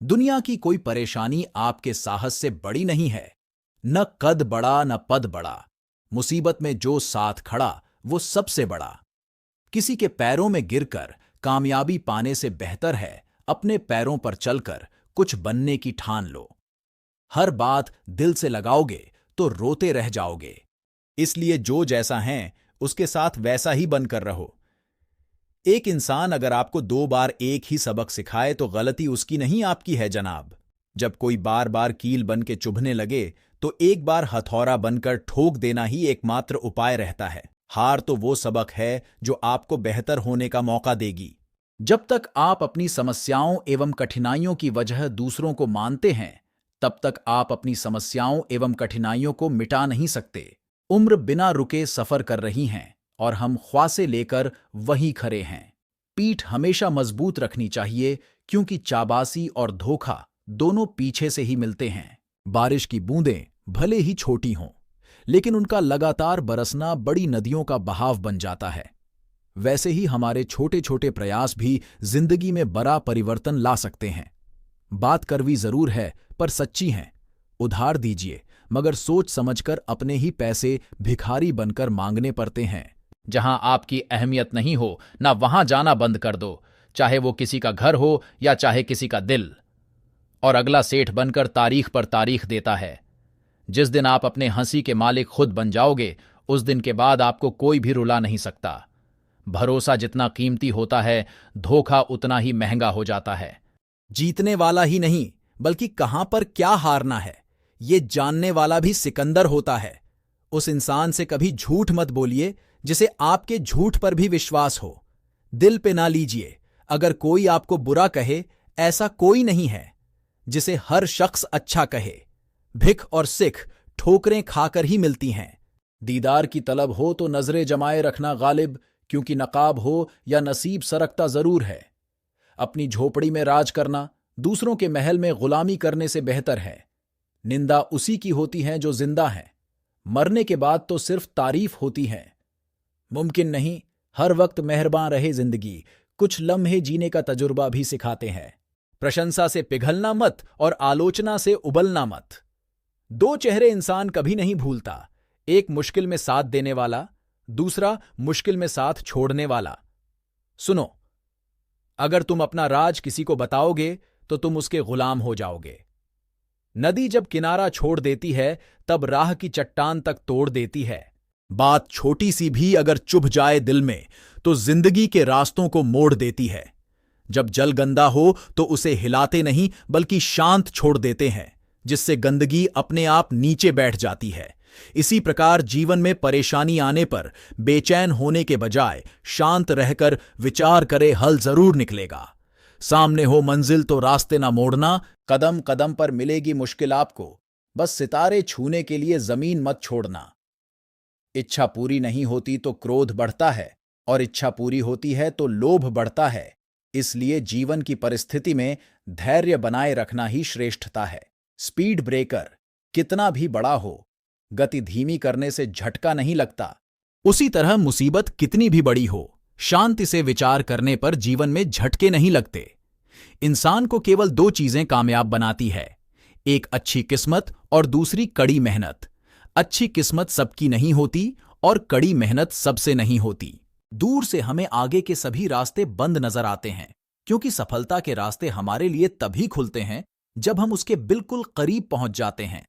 दुनिया की कोई परेशानी आपके साहस से बड़ी नहीं है। न कद बड़ा न पद बड़ा। मुसीबत में जो साथ खड़ा वो सबसे बड़ा। किसी के पैरों में गिरकर कामयाबी पाने से बेहतर है अपने पैरों पर चलकर कुछ बनने की ठान लो। हर बात दिल से लगाओगे तो रोते रह जाओगे। इसलिए जो जैसा है उसके साथ वैसा ही बनकर रहो। एक इंसान अगर आपको 2 बार एक ही सबक सिखाए तो गलती उसकी नहीं आपकी है जनाब। जब कोई बार बार कील बन के चुभने लगे तो एक बार हथौड़ा बनकर ठोक देना ही एकमात्र उपाय रहता है। हार तो वो सबक है जो आपको बेहतर होने का मौका देगी। जब तक आप अपनी समस्याओं एवं कठिनाइयों की वजह दूसरों को मानते हैं, तब तक आप अपनी समस्याओं एवं कठिनाइयों को मिटा नहीं सकते। उम्र बिना रुके सफर कर रही हैं और हम ख्वासे लेकर वहीं खड़े हैं। पीठ हमेशा मजबूत रखनी चाहिए, क्योंकि चाबासी और धोखा दोनों पीछे से ही मिलते हैं। बारिश की बूंदें भले ही छोटी हों, लेकिन उनका लगातार बरसना बड़ी नदियों का बहाव बन जाता है। वैसे ही हमारे छोटे छोटे प्रयास भी जिंदगी में बड़ा परिवर्तन ला सकते हैं। बात कड़वी जरूर है पर सच्ची है। उधार दीजिए, मगर सोच समझकर अपने ही पैसे भिखारी बनकर मांगने पड़ते हैं। जहां आपकी अहमियत नहीं हो, ना वहां जाना बंद कर दो, चाहे वो किसी का घर हो या चाहे किसी का दिल। और अगला सेठ बनकर तारीख पर तारीख देता है। जिस दिन आप अपने हंसी के मालिक खुद बन जाओगे, उस दिन के बाद आपको कोई भी रुला नहीं सकता। भरोसा जितना कीमती होता है, धोखा उतना ही महंगा हो जाता है। जीतने वाला ही नहीं, बल्कि कहां पर क्या हारना है, ये जानने वाला भी सिकंदर होता है। उस इंसान से कभी झूठ मत बोलिए जिसे आपके झूठ पर भी विश्वास हो। दिल पे ना लीजिए। अगर कोई आपको बुरा कहे, ऐसा कोई नहीं है जिसे हर शख्स अच्छा कहे। भिख और सिख ठोकरें खाकर ही मिलती हैं। दीदार की तलब हो तो नजरें जमाए रखना गालिब, क्योंकि नकाब हो या नसीब सरकता जरूर है। अपनी झोपड़ी में राज करना दूसरों के महल में गुलामी करने से बेहतर है। निंदा उसी की होती है जो जिंदा है। मरने के बाद तो सिर्फ तारीफ होती है। मुमकिन नहीं हर वक्त मेहरबान रहे जिंदगी, कुछ लम्हे जीने का तजुर्बा भी सिखाते हैं। प्रशंसा से पिघलना मत और आलोचना से उबलना मत। 2 चेहरे इंसान कभी नहीं भूलता। एक मुश्किल में साथ देने वाला, दूसरा मुश्किल में साथ छोड़ने वाला। सुनो, अगर तुम अपना राज किसी को बताओगे तो तुम उसके गुलाम हो जाओगे। नदी जब किनारा छोड़ देती है, तब राह की चट्टान तक तोड़ देती है। बात छोटी सी भी अगर चुभ जाए दिल में, तो जिंदगी के रास्तों को मोड़ देती है। जब जल गंदा हो तो उसे हिलाते नहीं, बल्कि शांत छोड़ देते हैं, जिससे गंदगी अपने आप नीचे बैठ जाती है। इसी प्रकार जीवन में परेशानी आने पर बेचैन होने के बजाय शांत रहकर विचार करे, हल जरूर निकलेगा। सामने हो मंजिल तो रास्ते ना मोड़ना। कदम कदम पर मिलेगी मुश्किल आपको, बस सितारे छूने के लिए जमीन मत छोड़ना। इच्छा पूरी नहीं होती तो क्रोध बढ़ता है, और इच्छा पूरी होती है तो लोभ बढ़ता है। इसलिए जीवन की परिस्थिति में धैर्य बनाए रखना ही श्रेष्ठता है। स्पीड ब्रेकर कितना भी बड़ा हो, गति धीमी करने से झटका नहीं लगता। उसी तरह मुसीबत कितनी भी बड़ी हो, शांति से विचार करने पर जीवन में झटके नहीं लगते। इंसान को केवल 2 चीजें कामयाब बनाती है, एक अच्छी किस्मत और दूसरी कड़ी मेहनत। अच्छी किस्मत सबकी नहीं होती और कड़ी मेहनत सबसे नहीं होती। दूर से हमें आगे के सभी रास्ते बंद नजर आते हैं, क्योंकि सफलता के रास्ते हमारे लिए तभी खुलते हैं जब हम उसके बिल्कुल करीब पहुंच जाते हैं।